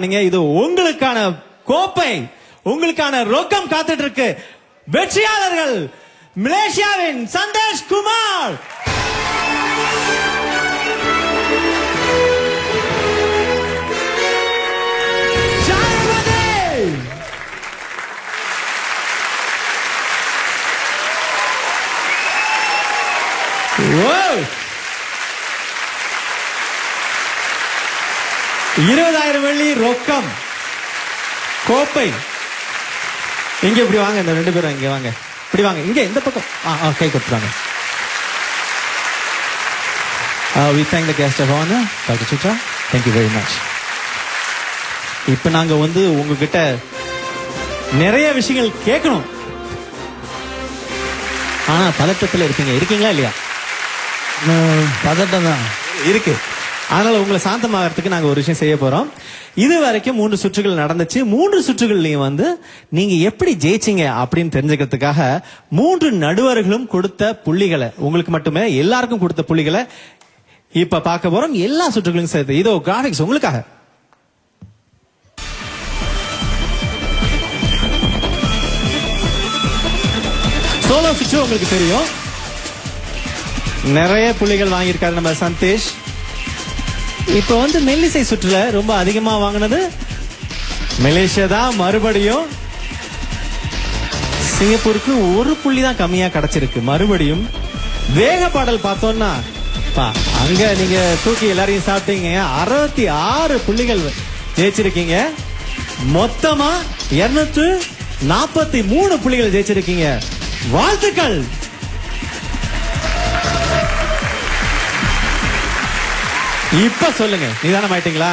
நீங்க இது உங்களுக்கான கோப்பை, உங்களுக்கான ரொக்கம் காத்துட்டு இருக்கு. வெற்றியாளர்கள் மலேசியாவின் சந்தோஷ் குமார், Wow! 20,000 வெள்ளி ரொக்கம் கோப்பை. இங்க இப்படி வாங்க, இந்த ரெண்டு பேரும் இங்க வாங்க, இப்படி வாங்க, இங்க இந்த பக்கம் கை கொடுத்துறாங்க. We thank the guest of honor, Dr. Chitra. Thank you very much. இப்ப நாங்க வந்து உங்ககிட்ட நிறைய விஷயங்கள் கேட்கணும். ஆனா பதட்டத்துல இருக்கீங்களா இல்லையா? பதட்டம் தான் இருக்கு. அதனால உங்களை சாந்தமாகறதுக்கு நாங்க ஒரு விஷயம் செய்ய போறோம். இது வரைக்கும் 3 சுற்றுகள் நடந்துச்சு. 3 சுற்றுகள்லயும் வந்து நீங்க எப்படி ஜெயிச்சீங்க அப்படின்னு தெரிஞ்சுக்கிறதுக்காக 3 நடுவர்களும் கொடுத்த புள்ளிகளை, உங்களுக்கு மட்டுமே எல்லாருக்கும் கொடுத்த புள்ளிகளை இப்ப பார்க்க போறோம். எல்லா சுற்றுகளையும் சேர்த்து இதோ கிராபிக்ஸ் உங்களுக்காக. சோலோ சுற்று உங்களுக்கு தெரியும், நிறைய புள்ளிகள் வாங்கியிருக்காரு நம்ம சந்தேஷ். இப்ப வந்து மெல்லிசை சுற்றுல ரொம்ப அதிகமா வாங்கினது மலேசியா தான். மறுபடியும் சிங்கப்பூருக்கு 1 புள்ளி தான் கம்மியா கிடைச்சிருக்கு. மறுபடியும் வேக பாடல் பார்த்தோம்னா அங்க நீங்க தூக்கி எல்லாரையும் சாப்பிட்டீங்க. 66 புள்ளிகள் ஜெயிச்சிருக்கீங்க. மொத்தமா 243 புள்ளிகள் ஜெயிச்சிருக்கீங்க. வாழ்த்துக்கள். இப்ப சொல்லுங்க, நிதானம் ஆயிட்டீங்களா?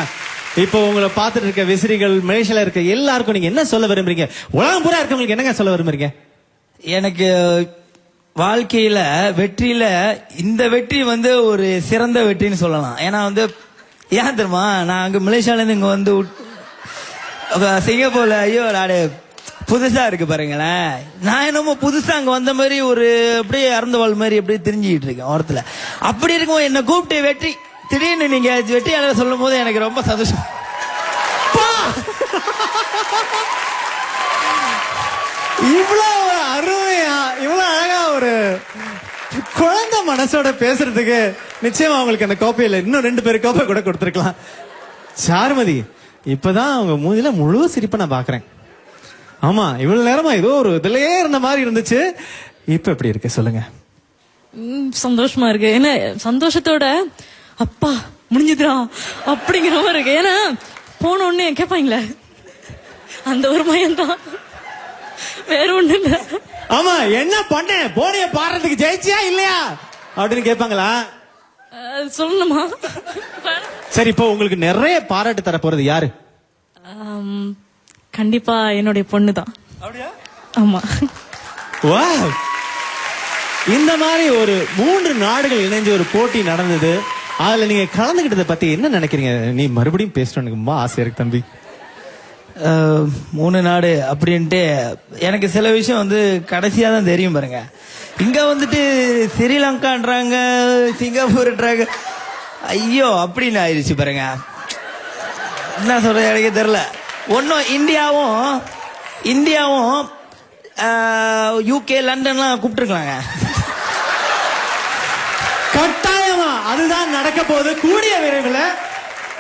இப்ப உங்களை பார்த்துட்டு இருக்க விசிறிகள், மலேசியால இருக்க எல்லாருக்கும் நீங்க என்ன சொல்ல விரும்புறீங்க? உலகம் பூரா இருக்கவங்களுக்கு என்னங்க சொல்ல விரும்புறீங்க? எனக்கு வாழ்க்கையில வெற்றியில இந்த வெற்றி வந்து ஒரு சிறந்த வெற்றின்னு சொல்லலாம். ஏன்னா வந்து ஏன் தெரியுமா, நான் அங்க மலேசியால இருந்து இங்க வந்து சிங்கப்பூர்ல ஐயோ நாடு புதுசா இருக்கு பாருங்களேன். நான் என்னமோ புதுசா அங்க வந்த மாதிரி ஒரு அப்படியே அறந்த வாழ் மாதிரி அப்படியே தெரிஞ்சுக்கிட்டு இருக்கேன் ஓரத்துல. அப்படி இருக்கும் என்ன கூப்பிட்டு வெற்றி திடீர்னு நீங்க வெற்றியாளர் சொல்லும் போது எனக்கு ரொம்ப சந்தோஷம். இவ்வளவு அருமையா, இவ்வளவு அழகா ஒரு குழந்தை மனசோட பேசுறதுக்கு நிச்சயமா அவங்களுக்கு அந்த கோப்பையில இன்னும் 2 பேர் கோப்பை கூட கொடுத்திருக்கலாம். சாருமதி, இப்பதான் அவங்க மூஞ்சில முழு சிரிப்பை நான் பாக்குறேன். ஆமா, இவ்வளவு நேரமா ஏதோ ஒரு இதுலயே இருந்த மாதிரி இருந்துச்சு. இப்ப எப்படி இருக்கு சொல்லுங்க? சந்தோஷமா இருக்கு. ஏன்னா சந்தோஷத்தோட அப்பா முடிஞ்சுதுடா அப்படிங்கிற மாதிரி இருக்கு. ஏன்னா போன உடனே கேட்பாங்களே அந்த ஒரு மயம் தான், வேற ஒண்ணு இல்ல. ஆமா, என்ன பண்ண போனிய பாடுறதுக்கு ஜெயிச்சியா இல்லையா அப்படின்னு கேட்பாங்களா? சொல்லணுமா? சரி, இப்போ உங்களுக்கு நிறைய பாராட்டு தர போறது யாரு? கண்டிப்பா என்னுடைய பொண்ணு தான். ஆமா. இந்த மாதிரி ஒரு 3 நாடுகள் இணைஞ்சு ஒரு போட்டி நடந்தது. அதுல நீங்க கலந்துகிட்டதை பத்தி என்ன நினைக்கிறீங்க? நீ மறுபடியும் பேசணும், ரொம்ப ஆசையா இருக்கு தம்பி. 3 நாடு அப்படின்ட்டு எனக்கு சில விஷயம் வந்து கடைசியா தான் தெரியும் பாருங்க. இங்க வந்துட்டு ஸ்ரீலங்கான்றாங்க, சிங்கப்பூர்ன்றாங்க. ஐயோ அப்படின்னு ஆயிடுச்சு பாருங்க. என்ன சொல்றது எனக்கு தெரியல. ஒன்னும் இந்தியாவும் யூகே லண்டன்லாம் கூப்பிட்டுருக்கலாங்க. கட்டாயமா அதுதான் நடக்க போகுது கூடிய விரைவில்.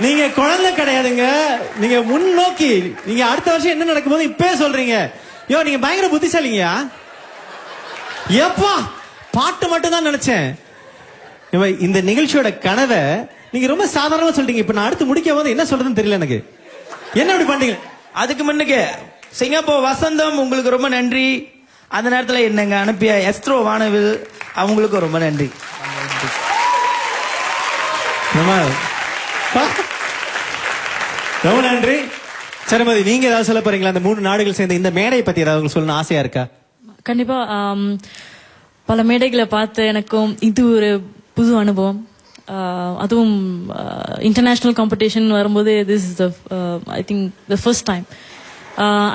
நீங்க குழந்தை கிடையாதுங்க, நீங்க முன்னோக்கி நீங்க அடுத்த வருஷம் என்ன நடக்கும் போது இப்பவே சொல்றீங்க. யோ, நீங்க பயங்கர புத்திசாலிங்கயா. எப்பா பாட்டு மட்டும் தான் நினைச்சேன். இந்த நிகழ்ச்சியோட கனவை நீங்க ரொம்ப சாதாரணமா சொல்றீங்க. இப்ப நான் அடுத்து முடிக்கும் போது என்ன சொல்றதுன்னு தெரியல எனக்கு. என்ன அப்படி பண்றீங்க? அதுக்கு முன்னுக்கு சிங்கப்பூர் வசந்தம் உங்களுக்கு ரொம்ப நன்றி. அந்த நேரத்தில் என்னங்க அனுப்பிய எஸ்ட்ரோ வானவில் அவங்களுக்கு ரொம்ப நன்றி. ரொம்ப நன்றி. சரமதி, நீங்க ஏதாவது சொல்ல போறீங்களா? அந்த 3 நாடுகள் சேர்ந்த இந்த மேடை பத்தி ஏதாவது சொல்லணும் ஆசையா இருக்கா? கண்டிப்பா. பல மேடைகளை பார்த்து எனக்கும் இது ஒரு புது அனுபவம். அதுவும் இன்டர்நேஷனல் காம்படிஷன் வரும்போது this is I think the first time.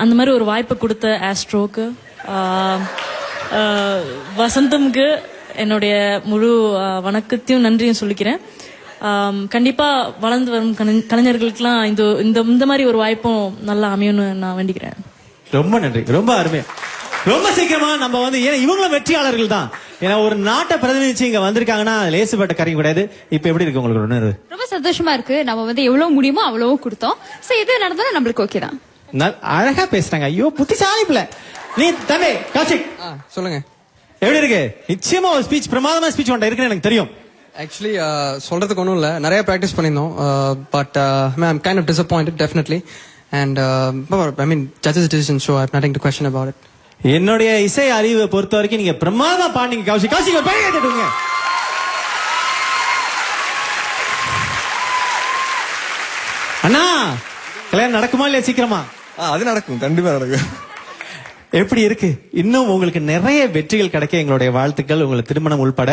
அந்த மாதிரி ஒரு வாய்ப்பை கொடுத்த ஆஸ்ட்ரோக்கு, வசந்தம்க்கு என்னுடைய முழு வணக்கத்தையும் நன்றியும் சொல்லிக்கிறேன். கண்டிப்பா வளர்ந்து வரும் கலைஞர்களுக்கெல்லாம் இந்த மாதிரி ஒரு வாய்ப்பும் நல்லா அமையும்னு நான் வேண்டிக்கிறேன். ரொம்ப நன்றி, ரொம்ப அருமையா. ரொம்ப சீக்கிரமா நம்ம வந்து ஏன்னா இவங்களும் வெற்றியாளர்கள் தான். ஏன்னா ஒரு நாட்டை பிரதிநிதிச்சு இங்க வந்திருக்காங்கன்னா லேசுப்பட்ட காரியம் கிடையாது. இப்ப எப்படி இருக்கு உங்களுக்கு உணர்வு? ரொம்ப சந்தோஷமா இருக்கு. நம்ம வந்து எவ்வளவு முடியுமோ அவ்வளவு கொடுத்தோம். சோ இது நடந்தாலும் நம்மளுக்கு ஓகே தான். அழகா பேசுறாங்க. ஐயோ புத்திசாலி பிள்ளை. நீ தம்பி கௌஷிக் சொல்லுங்க. எப்படி இருக்கு? நிச்சயமா ஒரு ஸ்பீச், பிரமாதமா ஸ்பீச் ஒன்று இருக்குன்னு எனக்கு தெரியும். ஆக்சுவலி சொல்றதுக்கு ஒன்றும் இல்லை, நிறைய ப்ராக்டிஸ் பண்ணியிருந்தோம். But I'm kind of disappointed definitely. And I mean judges decision, so I have nothing to question about it. என்னுடைய இசை அறிவை பொறுத்த வரைக்கும் நீங்க பிரமாதமா பாடுங்க கௌஷிக். கௌஷிக் ஒரு பையன் கேட்டுடுங்க. அண்ணா கல்யாணம் நடக்குமா இல்லையா சீக்கிரமா? அது நடக்கும், கண்டிப்பா நடக்கும். எப்படி இருக்கு? இன்னும் உங்களுக்கு நிறைய வெற்றிகள் கிடைக்க எங்களுடைய வாழ்த்துக்கள், உங்களுக்கு திருமணம் உள்பட.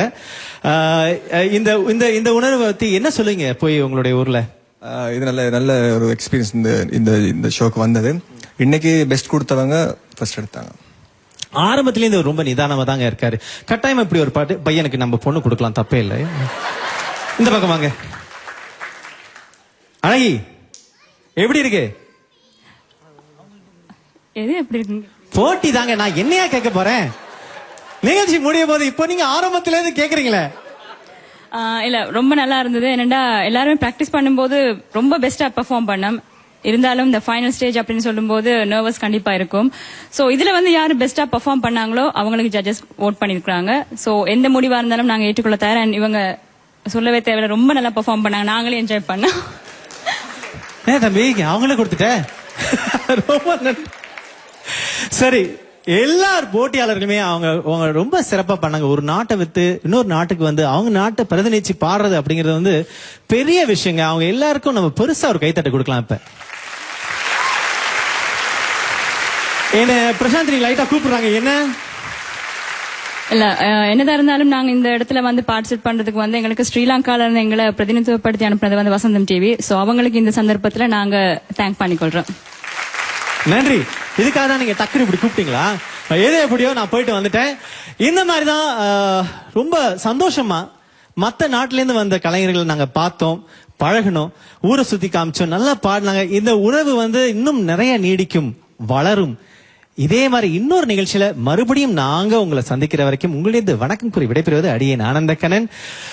இந்த இந்த இந்த உணர்வை பத்தி என்ன சொல்லுங்க போய் உங்களுடைய ஊர்ல? இது நல்ல நல்ல ஒரு எக்ஸ்பீரியன்ஸ். இந்த இந்த ஷோக்கு வந்தது. இன்னைக்கு பெஸ்ட் கொடுத்தவங்க ஃபர்ஸ்ட் எடுத்தாங்க. ஆரம்பத்துல இருந்து ரொம்ப நிதானமா தாங்க இருக்காரு. கட்டாயமா இப்படி ஒரு பாட்டு பையனுக்கு நம்ம பொண்ணு கொடுக்கலாம், தப்பே இல்லை. இந்த பக்கம் வாங்க. அழகி எப்படி இருக்கு? எது எப்படி இருக்குங்க? போட்டி தாங்க. நான் என்னையா கேட்க போறேன்? நிகழ்ச்சி முடிய போது இப்போ நீங்க ஆரம்பத்துல இருந்து கேக்குறீங்களே. இல்ல ரொம்ப நல்லா இருந்தது. என்னடா எல்லாருமே பிராக்டிஸ் பண்ணும்போது ரொம்ப பெஸ்டா பெர்ஃபார்ம் பண்ணோம். இருந்தாலும் இந்த ஃபைனல் ஸ்டேஜ் அப்படின்னு சொல்லும்போது நர்வஸ் கண்டிப்பா இருக்கும். சோ இதுல வந்து யாரு பெஸ்டா பெர்ஃபார்ம் பண்ணாங்களோ அவங்களுக்கு ஜட்ஜஸ் ஓட் பண்ணிருக்காங்க. சோ எந்த முடிவா இருந்தாலும் நாங்க ஏற்றுக்கொள்ள தயார். அண்ட் இவங்க சொல்லவே தேவையில்ல, ரொம்ப நல்லா பெர்ஃபார்ம் பண்ணாங்க. நாங்களே என்ஜாய் பண்ணோம். தம்பி அவங்களே கொடுத்துட்டேன். ரொம்ப நன்றி. சரி, எல்லார் போட்டியாளர்களுமே அவங்க ரொம்ப சிறப்பா பண்ணாங்க. ஒரு நாட்டை விட்டு இன்னொரு நாட்டுக்கு வந்து அவங்க நாட்டை பிரதிநிதிச்சு பாடுறது அப்படிங்கறது வந்து பெரிய விஷயங்க. அவங்க எல்லாருக்கும் நம்ம பெருசா ஒரு கைத்தட்டை கொடுக்கலாம். இப்ப என்ன பிரசாந்த் நீங்க லைட்டா கூப்பிடுறாங்க, என்ன இல்ல என்னதான் இருந்தாலும் நாங்க இந்த இடத்துல வந்து பார்ட்டிசிபேட் பண்றதுக்கு வந்து எங்களுக்கு ஸ்ரீலங்கால இருந்து எங்களை பிரதிநிதித்துவப்படுத்தி அனுப்புனது வந்து வசந்தம் டிவி. சோ அவங்களுக்கு இந்த சந்தர்ப்பத்துல நாங்க தேங்க் பண்ணிக்கொள்றோம். நன்றி. இதுக்காக தான் நீங்க டக்குனு இப்படி கூப்பிட்டீங்களா? எது எப்படியோ நான் போயிட்டு வந்துட்டேன். இந்த மாதிரிதான் ரொம்ப சந்தோஷமா மத்த நாட்டில இருந்து வந்த கலைஞர்களை நாங்க பார்த்தோம், பழகணும், ஊரை சுத்தி காமிச்சோம், நல்லா பாடினாங்க. இந்த உறவு வந்து இன்னும் நிறைய நீடிக்கும், வளரும். இதே மாதிரி இன்னொரு நிகழ்ச்சியில மறுபடியும் நாங்க உங்களை சந்திக்கிற வரைக்கும் உங்களிடம் வணக்கம் கூறி விடைபெறுவது அடியேன் ஆனந்தக்கண்ணன்.